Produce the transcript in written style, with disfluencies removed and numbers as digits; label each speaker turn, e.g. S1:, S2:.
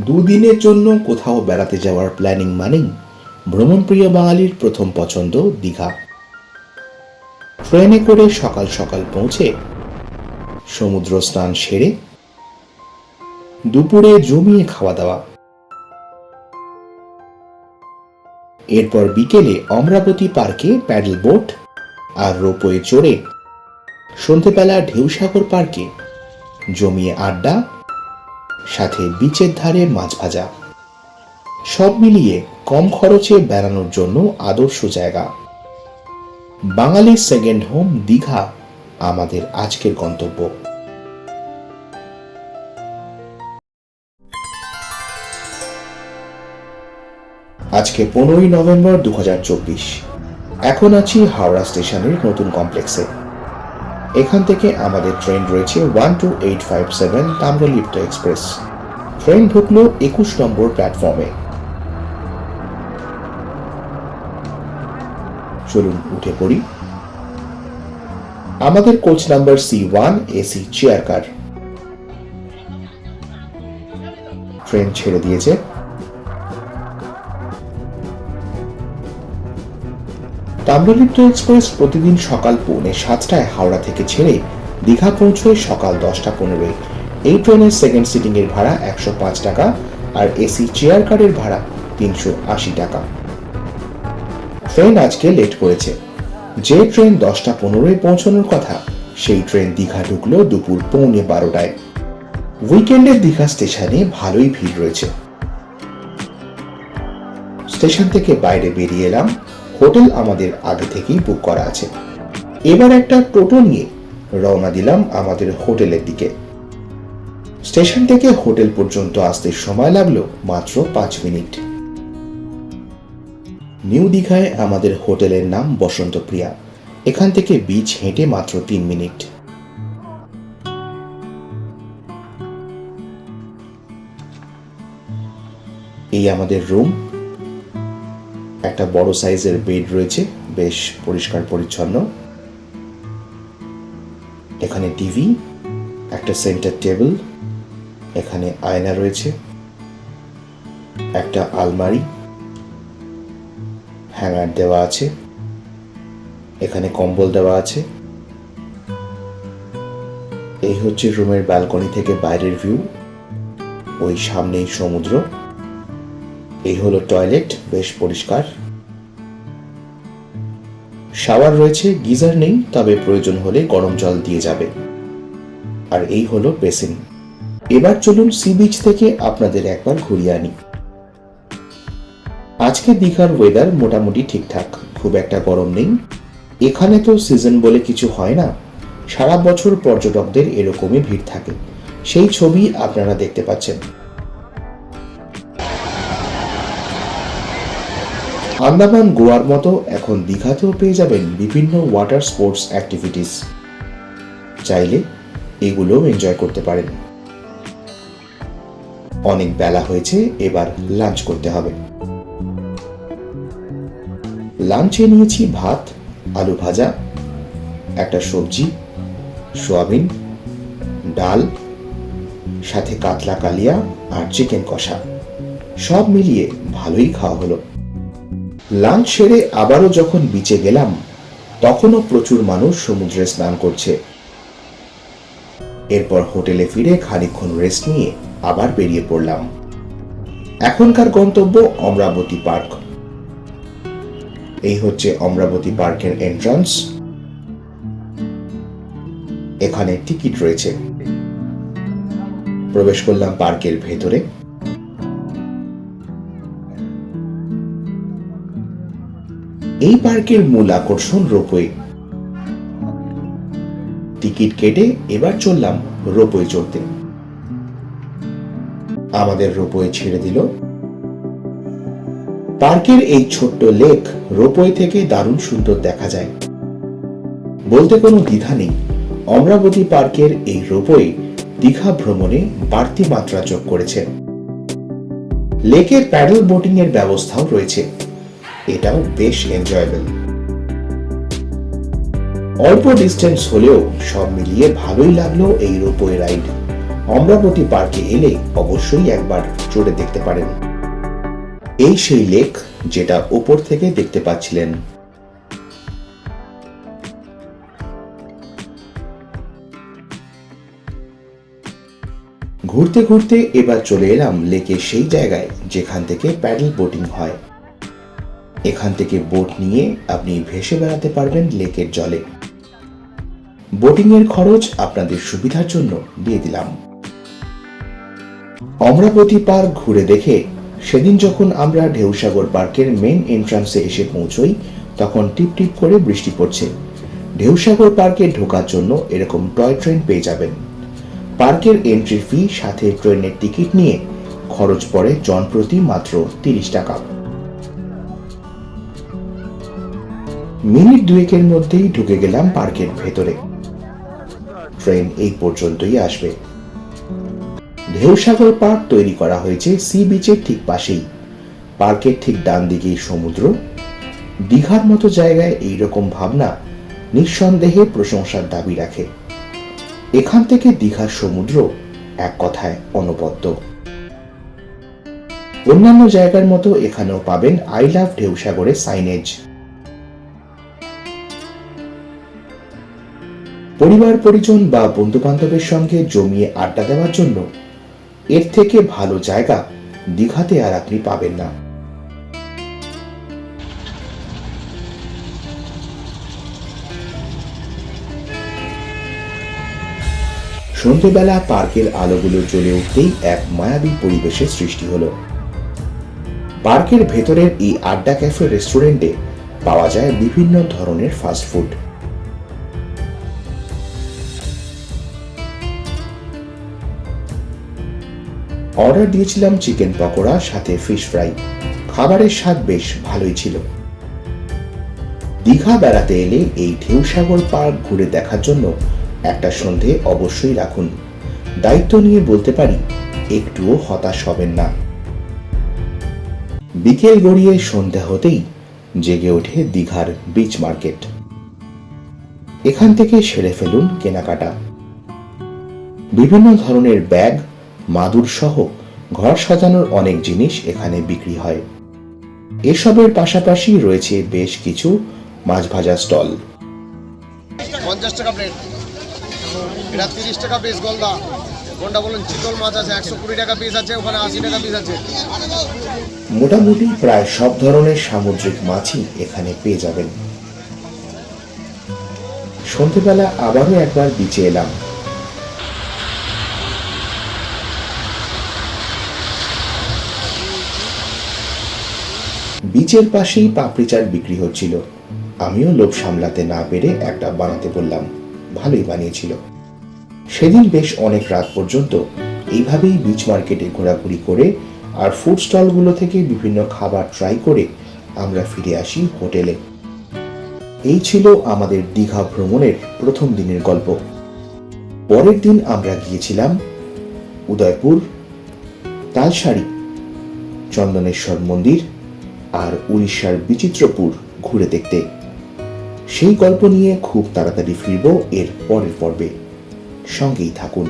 S1: দুদিনের জন্য কোথাও বেড়াতে যাওয়ার প্ল্যানিং মানেই ভ্রমণপ্রিয় বাঙালির প্রথম পছন্দ দীঘা। ট্রেনে করে সকাল সকাল পৌঁছে সমুদ্র স্নান সেরে দুপুরে জমিয়ে খাওয়া দাওয়া, এরপর বিকেলে অমরাবতী পার্কে প্যাডেল বোট আর রোপওয়ে চড়ে সন্ধেবেলা ঢেউসাগর পার্কে জমিয়ে আড্ডা, সাথে বিচের ধারে মাছ ভাজা। সব মিলিয়ে কম খরচে বেড়ানোর জন্য আদর্শ জায়গা। বাঙালির সেকেন্ড হোম দীঘা আমাদের আজকের গন্তব্য। আজকে 15ই নভেম্বর 2024। এখন আছি হাওড়া স্টেশনের নতুন কমপ্লেক্সে। এখান থেকে আমাদের ট্রেন রয়েছে 12857 তাম্রলিপ্ত এক্সপ্রেস। ট্রেন ঢুকলো 21 নম্বর প্ল্যাটফর্মে। চলুন উঠে পড়ি। আমাদের coach number C1 AC chair car. Train ছেড়ে দিয়েছে। তাম্রলিপ্ত এক্সপ্রেস প্রতিদিন সকাল 6:45 হাওড়া থেকে ছেড়ে দীঘা পৌঁছয় সকাল 10:15। এই ট্রেনের সেকেন্ড সিটিং এর ভাড়া 105 টাকা আর এসি চেয়ার কারের ভাড়া 380 টাকা। ট্রেন আজকে লেট করেছে। যে ট্রেন 10:15 পৌঁছানোর কথা সেই ট্রেন দীঘা ঢুকলো দুপুর 11:15। উইকেন্ডের দীঘা স্টেশনে ভালোই ভিড় রয়েছে। স্টেশন থেকে বাইরে বেরিয়ে এলাম। হোটেল আমাদের আগে থেকেই বুক করা আছে। এবার একটা টোটো নিয়ে রওনা দিলাম আমাদের হোটেলের দিকে। স্টেশন থেকে হোটেল পর্যন্ত আসতে সময় লাগলো মাত্র 5 মিনিট। নিউ দীঘায় আমাদের হোটেলের নাম বসন্তপ্রিয়া। এখান থেকে বিচ হেঁটে মাত্র 3 মিনিট। এই আমাদের রুম। একটা বড় সাইজের বেড রয়েছে, বেশ পরিষ্কার পরিচ্ছন্ন। এখানে টিভি, একটা সেন্টার টেবিল, এখানে আয়না রয়েছে, একটা আলমারি, হ্যাঙ্গার দেওয়া আছে, এখানে কম্বল দেওয়া আছে। এই হচ্ছে রুমের ব্যালকনি থেকে বাইরের ভিউ। ওই সামনেই সমুদ্র। এই হলো টয়লেট, বেশ পরিষ্কার। শাওয়ার রয়েছে, গিজার নেই, তবে প্রয়োজন হলে গরম জল দিয়ে যাবে। আর এই হলো বেসিন। এবার চলুন সি বিচ থেকে আপনাদের একবার ঘুরিয়ে আনি। আজকে দীঘার ওয়েদার মোটামুটি ঠিকঠাক, খুব একটা গরম নেই। এখানে তো সিজন বলে কিছু হয় না, সারা বছর পর্যটকদের এরকমই ভিড় থাকে। সেই ছবি আপনারা দেখতে পাচ্ছেন। আন্দামান গোয়ার মতো এখন দীঘাতেও পেয়ে যাবেন বিভিন্ন ওয়াটার স্পোর্টস অ্যাক্টিভিটিস। চাইলে এগুলোও এনজয় করতে পারেন। অনেক বেলা হয়েছে, এবার লাঞ্চ করতে হবে। লাঞ্চে নিয়েছি ভাত, আলু ভাজা, একটা সবজি, সোয়াবিন, ডাল, সাথে কাতলা কালিয়া আর চিকেন কষা। সব মিলিয়ে ভালোই খাওয়া হলো। লাঞ্চ সেরে আবারও যখন বিচে গেলাম, তখনও প্রচুর মানুষ সমুদ্রে স্নান করছে। এরপর হোটেলে ফিরে খানিকক্ষণ রেস্ট নিয়ে আবার বেরিয়ে পড়লাম। এখনকার গন্তব্য অমরাবতী পার্ক। এই হচ্ছে অমরাবতী পার্কের এন্ট্রান্স। এখানে টিকিট রয়েছে। প্রবেশ করলাম পার্কের ভেতরে। এই পার্কের মূল আকর্ষণ রোপওয়ে। টিকিট কেটে এবার চললাম রোপওয়ে চড়তে। আমাদের রোপওয়ে ছেড়ে দিল। পার্কের এই ছোট্ট লেক রোপওয়ে থেকে দারুণ সুন্দর দেখা যায়। বলতে কোনো দ্বিধা নেই, অমরাবতী পার্কের এই রোপওয়ে দীঘা ভ্রমণে বাড়তি মাত্রা যোগ করেছে। লেকে প্যাডেল বোটিং এর ব্যবস্থাও রয়েছে। এটাও বেশ এনজয়েবল। অল্প ডিস্টেন্স হলেও সব মিলিয়ে ভালোই লাগলো এই রোপওয়ে রাইড। অমরাবতী পার্কে এলে অবশ্যই একবার চড়ে দেখতে পারেন। এই সেই লেক যেটা উপর থেকে দেখতে পাচ্ছিলেন। ঘুরতে ঘুরতে এবার চলে এলাম লেকের সেই জায়গায় যেখান থেকে প্যাডেল বোটিং হয়। এখান থেকে বোট নিয়ে আপনি ভেসে বেড়াতে পারবেন লেকের জলে। বোটিং এর খরচ আপনাদের সুবিধার জন্য দিয়ে দিলাম। অমরাবতী পার্ক ঘুরে দেখে সেদিন যখন আমরা ঢেউসাগর পার্কের মেন এন্ট্রান্সে এসে পৌঁছই তখন টিপ টিপ করে বৃষ্টি পড়ছে। ঢেউসাগর পার্কে ঢোকার জন্য এরকম টয় ট্রেন পেয়ে যাবেন। পার্কের এন্ট্রি ফি সাথে ট্রেনের টিকিট নিয়ে খরচ পড়ে জন প্রতি মাত্র 30 টাকা। মিনিট দুয়েকের মধ্যেই ঢুকে গেলাম পার্কের ভেতরে। ট্রেন এই পর্যন্তই আসবে। ঢেউসাগর পার্ক তৈরি করা হয়েছে সি বিচের ঠিক পাশেই। পার্কের ঠিক ডান দিকেই সমুদ্র। দীঘার মতো জায়গায় এইরকম ভাবনা নিঃসন্দেহে প্রশংসার দাবি রাখে। এখান থেকে দীঘার সমুদ্র এক কথায় অনবদ্য। অন্যান্য জায়গার মতো এখানেও পাবেন আই লাভ ঢেউসাগরের সাইনেজ। পরিবার পরিজন বা বন্ধু বান্ধবের সঙ্গে জমিয়ে আড্ডা দেওয়ার জন্য এর থেকে ভালো জায়গা দীঘাতে আর আপনি পাবেন না। সন্ধ্যেবেলা পার্কের আলোগুলো জ্বলে উঠতেই এক মায়াবী পরিবেশের সৃষ্টি হলো। পার্কের ভেতরের এই আড্ডা ক্যাফে রেস্টুরেন্টে পাওয়া যায় বিভিন্ন ধরনের ফাস্ট ফুড। অর্ডার দিয়েছিলাম চিকেন পকোড়া সাথে ফিশ ফ্রাই। খাবারের স্বাদ বেশ ভালোই ছিল। দীঘা বেড়াতে এলে এই ঢেউসাগর পার্ক ঘুরে দেখার জন্য একটা সন্ধে অবশ্যই রাখুন। দায়িত্ব নিয়ে বলতে পারি একটুও হতাশ হবেন না। বিকেল গড়িয়ে সন্ধ্যা হতেই জেগে ওঠে দীঘার বিচ মার্কেট। এখান থেকে সেরে ফেলুন কেনাকাটা। বিভিন্ন ধরনের ব্যাগ, মাদুর সহ ঘর সাজানোর অনেক জিনিস এখানে বিক্রি হয়। এসবের পাশাপাশি রয়েছে বেশ কিছু মাছ ভাজা স্টল।
S2: 50 টাকা প্লেট, এটা 30 টাকা পিস গলদা। কোনটা বলুন? চিতল মাছ আছে 120 টাকা পিস আছে, ওখানে 80 টাকা পিস আছে।
S1: মোটামুটি প্রায় সব ধরনের সামুদ্রিক মাছই এখানে পেয়ে যাবেন। সন্ধ্যেবেলা আবারও একবার বিচে এলাম। বিচের পাশেই পাপড়ি চাট বিক্রি হচ্ছিল। আমিও লোভ সামলাতে না পেরে একটা বানাতে বললাম। ভালোই বানিয়েছিল। সেদিন বেশ অনেক রাত পর্যন্ত এইভাবেই বিচ মার্কেটে ঘোরাঘুরি করে আর ফুড স্টলগুলো থেকে বিভিন্ন খাবার ট্রাই করে আমরা ফিরে আসি হোটেলে। এই ছিল আমাদের দীঘা ভ্রমণের প্রথম দিনের গল্প। পরের দিন আমরা গিয়েছিলাম উদয়পুর, তালসারি, চন্দনেশ্বর মন্দির আর উড়িষ্যার বিচিত্রপুর ঘুরে দেখতে। সেই গল্প নিয়ে খুব তাড়াতাড়ি ফিরব এর পরের পর্বে। সঙ্গেই থাকুন।